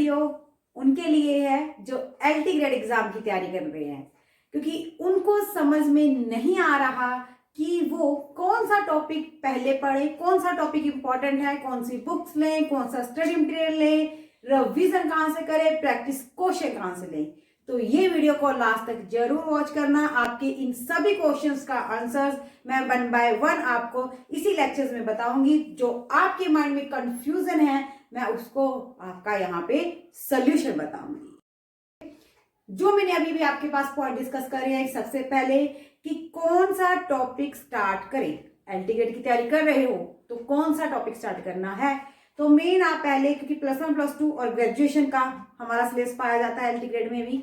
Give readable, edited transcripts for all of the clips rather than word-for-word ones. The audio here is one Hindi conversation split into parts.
वीडियो उनके लिए है जो एलटी ग्रेड एग्जाम की तैयारी कर रहे हैं, क्योंकि उनको समझ में नहीं आ रहा कि वो कौन सा टॉपिक पहले पढ़े, कौन सा टॉपिक इंपॉर्टेंट है, कौन सी बुक्स लें, कौन सा स्टडी मटेरियल लें, रिवीजन कहाँ से करें, प्रैक्टिस क्वेश्चन कहाँ से लें। तो ये वीडियो को लास्ट तक जरूर वॉच करना। आपके इन सभी क्वेश्चंस का आंसर्स मैं 1 बाय 1 आपको इसी लेक्चर्स में बताऊंगी। जो आपके माइंड में कंफ्यूजन है मैं उसको आपका यहाँ पे सोल्यूशन बताऊंगी। जो मैंने अभी भी आपके पास पॉइंट डिस्कस करे हैं, सबसे पहले कि कौन सा टॉपिक स्टार्ट करें। एलटी ग्रेड की तैयारी कर रहे हो तो कौन सा टॉपिक स्टार्ट करना है। तो मेन आप पहले, क्योंकि +1 +2 और ग्रेजुएशन का हमारा सिलेबस पाया जाता है एलटी ग्रेड में भी,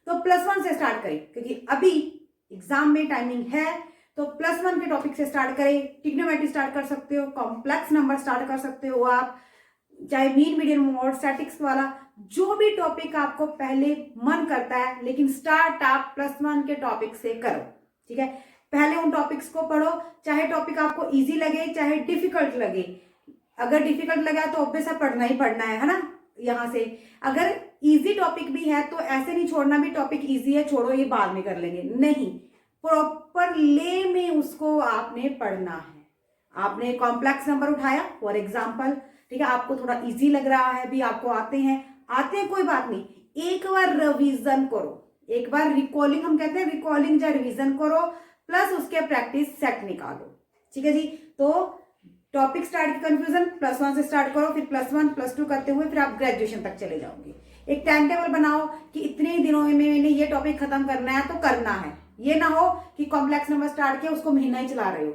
तो +1 से स्टार्ट करें, क्योंकि अभी एग्जाम में टाइमिंग है। तो +1 के टॉपिक से स्टार्ट करें। ट्रिग्नोमेट्री स्टार्ट कर सकते हो, कॉम्प्लेक्स नंबर स्टार्ट कर सकते हो आप, चाहे मीन मीडियन मोड, स्टैटिक्स वाला, जो भी टॉपिक आपको पहले मन करता है, लेकिन स्टार्ट आप +1 के टॉपिक से करो। ठीक है, पहले उन टॉपिक्स को पढ़ो, चाहे टॉपिक आपको इजी लगे चाहे डिफिकल्ट लगे। अगर डिफिकल्ट लगा तो ऑब्वियस है पढ़ना ही पढ़ना है ना यहाँ से। अगर इजी टॉपिक भी है तो ऐसे नहीं छोड़ना भी टॉपिक इजी है छोड़ो ये बाद में कर लेंगे, नहीं, प्रॉपर ले में उसको आपने पढ़ना है। आपने कॉम्प्लेक्स नंबर उठाया फॉर एग्जाम्पल, ठीक है, आपको थोड़ा इजी लग रहा है, भी आपको आते हैं कोई बात नहीं, एक बार रिवीजन करो, एक बार रिकॉलिंग, हम कहते हैं रिकॉलिंग या रिवीजन करो, प्लस उसके प्रैक्टिस सेट निकालो। ठीक है जी, तो टॉपिक स्टार्ट की कंफ्यूजन +1 से स्टार्ट करो, फिर +1 +2 करते हुए फिर आप ग्रेजुएशन तक चले जाओगे। एक टाइम टेबल बनाओ कि इतने ही दिनों में मैंने ये टॉपिक खत्म करना है तो करना है। ये ना हो कि कॉम्प्लेक्स नंबर स्टार्ट किया उसको महीना ही चला रहे हो।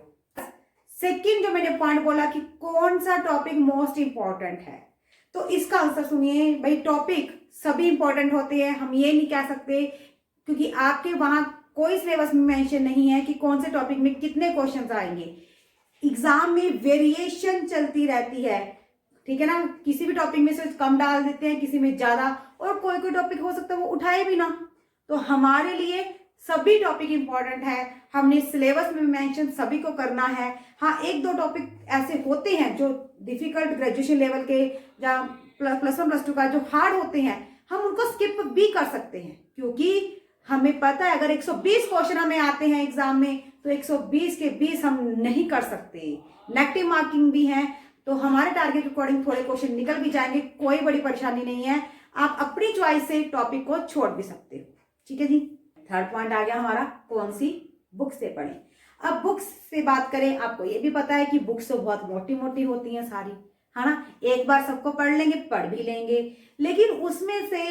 सेकंड जो मैंने पॉइंट बोला कि कौन सा टॉपिक मोस्ट इंपॉर्टेंट है, तो इसका आंसर सुनिए भाई। टॉपिक सभी इंपॉर्टेंट होते हैं, हम ये नहीं कह सकते, क्योंकि आपके वहां कोई सिलेबस में मेंशन नहीं है कि कौन से टॉपिक में कितने क्वेश्चंस आएंगे। एग्जाम में वेरिएशन चलती रहती है, ठीक है ना, किसी भी टॉपिक में से कम डाल देते हैं, किसी में ज्यादा, और कोई कोई टॉपिक हो सकता है वो उठाए भी ना। तो हमारे लिए सभी टॉपिक इंपॉर्टेंट है, हमने सिलेबस में मेंशन सभी को करना है। हाँ, 1-2 टॉपिक ऐसे होते हैं जो डिफिकल्ट ग्रेजुएशन लेवल के या +1 +2 का जो हार्ड होते हैं, हम उनको स्किप भी कर सकते हैं, क्योंकि हमें पता है अगर 120 क्वेश्चन हमें आते हैं एग्जाम में तो 120 के 20 हम नहीं कर सकते, नेगेटिव मार्किंग भी है। तो हमारे टारगेट के अकॉर्डिंग थोड़े क्वेश्चन निकल भी जाएंगे, कोई बड़ी परेशानी नहीं है, आप अपनी चॉइस से टॉपिक को छोड़ भी सकते हो। ठीक है जी, थर्ड पॉइंट आ गया हमारा, कौन सी बुक से पढ़ें। अब बुक्स से बात करें, आपको ये भी पता है कि बुक्स तो बहुत मोटी मोटी होती हैं सारी, है ना, एक बार सबको पढ़ लेंगे, पढ़ भी लेंगे, लेकिन उसमें से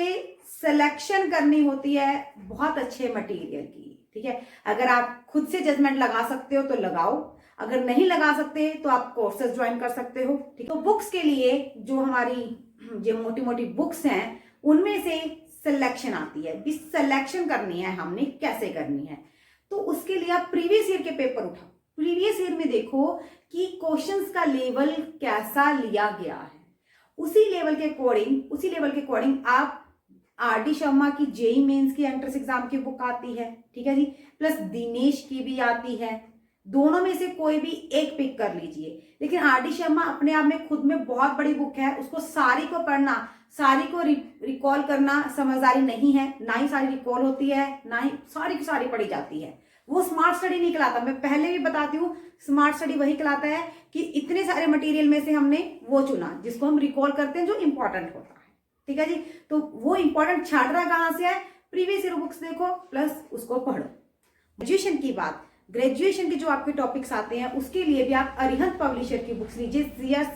सिलेक्शन करनी होती है बहुत अच्छे मटेरियल की। ठीक है, अगर आप खुद से जजमेंट लगा सकते हो तो लगाओ, अगर नहीं लगा सकते तो आप कोर्सेज ज्वाइन कर सकते हो। ठीक, तो बुक्स के लिए जो हमारी जो मोटी मोटी बुक्स हैं उनमें से सिलेक्शन आती है, इस सिलेक्शन करनी है हमने, कैसे करनी है, तो उसके लिए आप प्रीवियस ईयर के पेपर उठाओ। प्रीवियस ईयर में देखो कि क्वेश्चंस का लेवल कैसा लिया गया है, उसी लेवल के अकॉर्डिंग आप RD शर्मा की जेई मेंस की एंट्रेंस एग्जाम की बुक आती है, ठीक है जी, प्लस दिनेश की भी आती है, दोनों में से कोई भी एक पिक कर लीजिए। लेकिन RD शर्मा अपने आप में खुद में बहुत बड़ी बुक है, उसको सारी को पढ़ना, सारी को रिकॉल करना समझदारी नहीं है, ना ही सारी रिकॉल होती है, ना ही सारी की सारी पढ़ी जाती है। वो स्मार्ट स्टडी नहीं कहलाता, मैं पहले भी बताती हूँ, स्मार्ट स्टडी वही कहलाता है कि इतने सारे मटेरियल में से हमने वो चुना जिसको हम रिकॉल करते हैं, जो इंपॉर्टेंट होता है। ठीक है जी, तो वो इंपॉर्टेंट छाट रहा कहां से है, प्रीवियस ईयर बुक्स देखो प्लस उसको पढ़ो। ग्रेजुएशन की बात, ग्रेजुएशन के जो आपके टॉपिक्स आते हैं उसके लिए भी आप अरिहंत पब्लिशर की बुक्स लीजिए। CS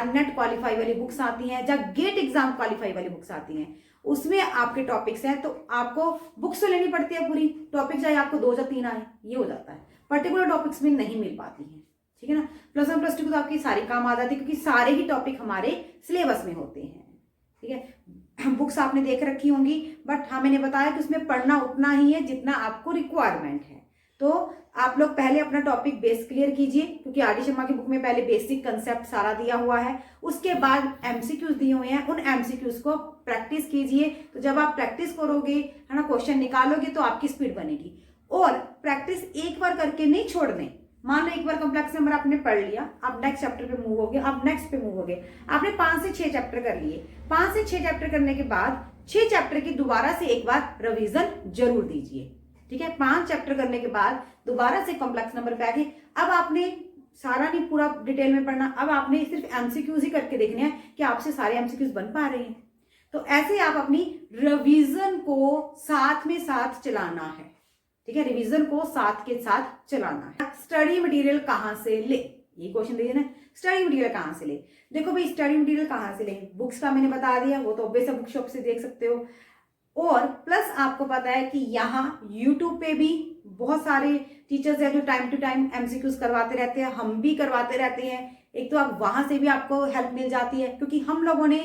नेट क्वालिफाई वाली बुक्स आती हैं, या गेट एग्जाम क्वालिफाई वाली बुक्स आती हैं, उसमें आपके टॉपिक्स हैं। तो आपको बुक्स तो लेनी पड़ती है पूरी, टॉपिक चाहे आपको 2 या 3 आए, ये हो जाता है, पर्टिकुलर टॉपिक्स में नहीं मिल पाती है। ठीक है ना, +1 +2 तो आपकी सारी काम आ जाती है, क्योंकि सारे ही टॉपिक हमारे सिलेबस में होते हैं। ठीक है, बुक्स आपने देख रखी होंगी, बट हाँ मैंने बताया कि उसमें पढ़ना उतना ही है जितना आपको रिक्वायरमेंट है। तो आप लोग पहले अपना टॉपिक बेस क्लियर कीजिए, क्योंकि RD शर्मा की बुक में पहले बेसिक कंसेप्ट सारा दिया हुआ है, उसके बाद MCQs दिए हुए हैं, उन MCQs को प्रैक्टिस कीजिए। तो जब आप प्रैक्टिस करोगे, है ना, क्वेश्चन निकालोगे, तो आपकी स्पीड बनेगी। और प्रैक्टिस एक बार करके नहीं छोड़ने, मान लो एक बार कॉम्प्लेक्स नंबर आपने पढ़ लिया, आप नेक्स्ट चैप्टर पे मूव हो गए, आप नेक्स्ट पे मूव हो गए, आपने 5 से 6 चैप्टर कर लिए। 5 से 6 चैप्टर करने के बाद 6 चैप्टर की दोबारा से एक बार रिवीजन जरूर दीजिए, ठीक है। 5 चैप्टर करने के बाद दोबारा से कॉम्प्लेक्स नंबर पे आगे, अब आपने सारा नहीं पूरा डिटेल में पढ़ना, अब आपने सिर्फ एमसीक्यूज ही करके देखने हैं कि आपसे सारे एमसीक्यूज बन पा रहे हैं। तो ऐसे आप अपनी रिवीजन को साथ में साथ चलाना है, ठीक है। रिवीजन को साथ के साथ चलाना है। स्टडी मटेरियल कहाँ से ले, ये क्वेश्चन देखिए ना, स्टडी मटेरियल कहाँ से ले। देखो भाई, स्टडी मटेरियल कहाँ से ले, बुक्स का मैंने बता दिया, वो तो ऑब्वियस बुक शॉप से देख सकते हो। और प्लस आपको पता है कि यहाँ यूट्यूब पे भी बहुत सारे टीचर्स हैं जो टाइम टू टाइम एमसीक्यूज करवाते रहते हैं, हम भी करवाते रहते हैं। एक तो आप वहां से भी आपको हेल्प मिल जाती है, क्योंकि हम लोगों ने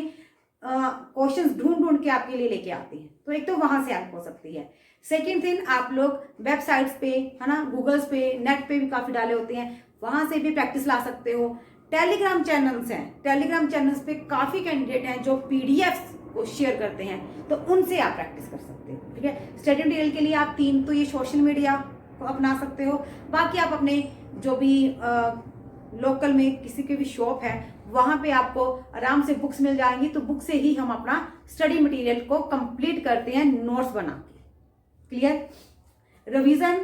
क्वेश्चंस ढूंढ ढूंढ के आपके लिए लेके आते हैं, तो एक तो वहां से हेल्प हो सकती है। सेकेंड थिंग, आप लोग वेबसाइट्स पे, है ना, गूगल्स पे, नेट पे भी काफी डाले होते हैं, वहां से भी प्रैक्टिस ला सकते हो। टेलीग्राम चैनल्स हैं, टेलीग्राम चैनल्स पे काफी कैंडिडेट हैं जो पीडीएफ को शेयर करते हैं, तो उनसे आप प्रैक्टिस कर सकते हो, ठीक है। स्टडी मटेरियल के लिए आप 3 तो ये सोशल मीडिया को अपना सकते हो, बाकी आप अपने जो भी लोकल में किसी की भी शॉप है वहां पे आपको आराम से बुक्स मिल जाएंगी, तो बुक से ही हम अपना स्टडी मटेरियल को कंप्लीट करते हैं नोट्स बना के। क्लियर। रिवीजन,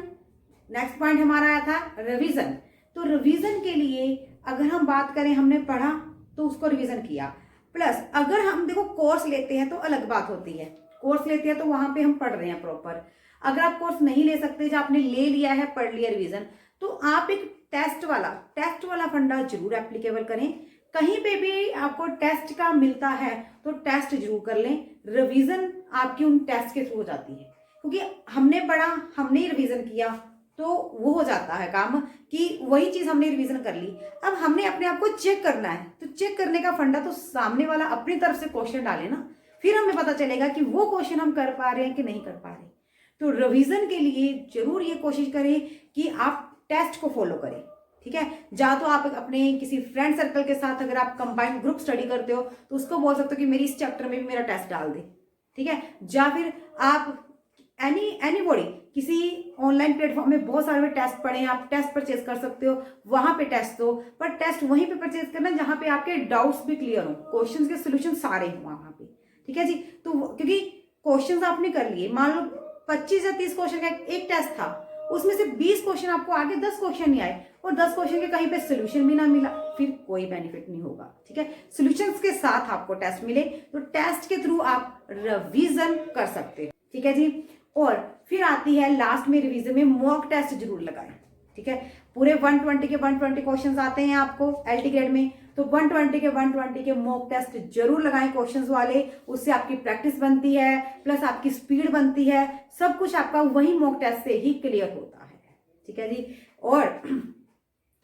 नेक्स्ट पॉइंट हमारा आया था रिवीजन। तो रिवीजन के लिए अगर हम बात करें, हमने पढ़ा तो उसको रिवीजन किया, प्लस अगर हम देखो कोर्स लेते हैं तो अलग बात होती है। कोर्स लेते हैं तो वहां पे हम पढ़ रहे हैं प्रॉपर। अगर आप कोर्स नहीं ले सकते, जो आपने ले लिया है, पढ़ लिया रिवीजन, तो आप एक टेस्ट वाला फंडा जरूर एप्लीकेबल करें। कहीं पे भी आपको टेस्ट का मिलता है तो टेस्ट जरूर कर लें। रिवीजन आपकी उन टेस्ट के थ्रू हो जाती है, क्योंकि हमने पढ़ा, हमने ही रिवीजन किया, तो वो हो जाता है काम कि वही चीज हमने रिवीजन कर ली। अब हमने अपने आप को चेक करना है, तो चेक करने का फंडा तो सामने वाला अपनी तरफ से क्वेश्चन डाले ना, फिर हमें पता चलेगा कि वो क्वेश्चन हम कर पा रहे हैं कि नहीं कर पा रहे। तो रिवीजन के लिए जरूर ये कोशिश करें कि आप टेस्ट को फॉलो करें, ठीक है। या तो आप अपने किसी फ्रेंड सर्कल के साथ अगर आप कंबाइंड ग्रुप स्टडी करते हो तो उसको बोल सकते हो कि मेरी इस चैप्टर में भी मेरा टेस्ट डाल दे, ठीक है। या फिर आप एनीबॉडी किसी ऑनलाइन प्लेटफॉर्म में बहुत सारे टेस्ट पड़े हैं, आप टेस्ट परचेज कर सकते हो, वहां पे टेस्ट दो, पर टेस्ट वहीं पे परचेज करना जहां पे आपके डाउट्स भी क्लियर हो, क्वेश्चंस के सोल्यूशन सारे हो वहां पे, ठीक है जी। तो क्योंकि क्वेश्चंस आपने कर लिए, मान लो 25 या 30 क्वेश्चन का एक टेस्ट था, उसमें से 20 क्वेश्चन आपको आगे 10 क्वेश्चन नहीं आए और 10 क्वेश्चन के कहीं पे सोल्यूशन भी ना मिला, फिर कोई बेनिफिट नहीं होगा, ठीक है। सॉल्यूशंस के साथ आपको टेस्ट मिले तो टेस्ट के थ्रू आप रिवीजन कर सकते हो, ठीक है जी। और फिर आती है लास्ट में रिवीजन में मॉक टेस्ट जरूर लगाएं, ठीक है। पूरे 120 के 120 क्वेश्चंस आते हैं आपको एलटी ग्रेड में, तो 120 के मॉक टेस्ट जरूर लगाएं क्वेश्चंस वाले, उससे आपकी प्रैक्टिस बनती है, प्लस आपकी स्पीड बनती है, सब कुछ आपका वही मॉक टेस्ट से ही क्लियर होता है, ठीक है जी। और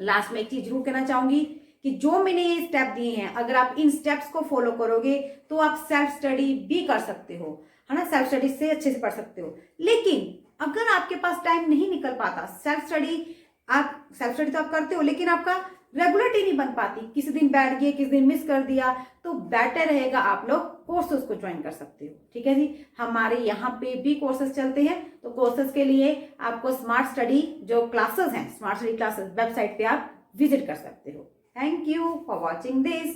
लास्ट में एक चीज जरूर कहना चाहूंगी कि जो मैंने ये स्टेप दिए हैं, अगर आप इन स्टेप्स को फॉलो करोगे तो आप सेल्फ स्टडी भी कर सकते हो, है ना, सेल्फ स्टडी से अच्छे से पढ़ सकते हो। लेकिन अगर आपके पास टाइम नहीं निकल पाता, सेल्फ स्टडी तो आप करते हो लेकिन आपका रेगुलरिटी नहीं बन पाती, किसी दिन बैठ गए, किसी दिन मिस कर दिया, तो बेटर रहेगा आप लोग कोर्सेज को ज्वाइन कर सकते हो, ठीक है जी। हमारे यहाँ पे भी कोर्सेज चलते हैं, तो कोर्सेज के लिए आपको स्मार्ट स्टडी जो क्लासेस हैं, स्मार्ट स्टडी क्लासेस वेबसाइट पे आप विजिट कर सकते हो। Thank you for watching this.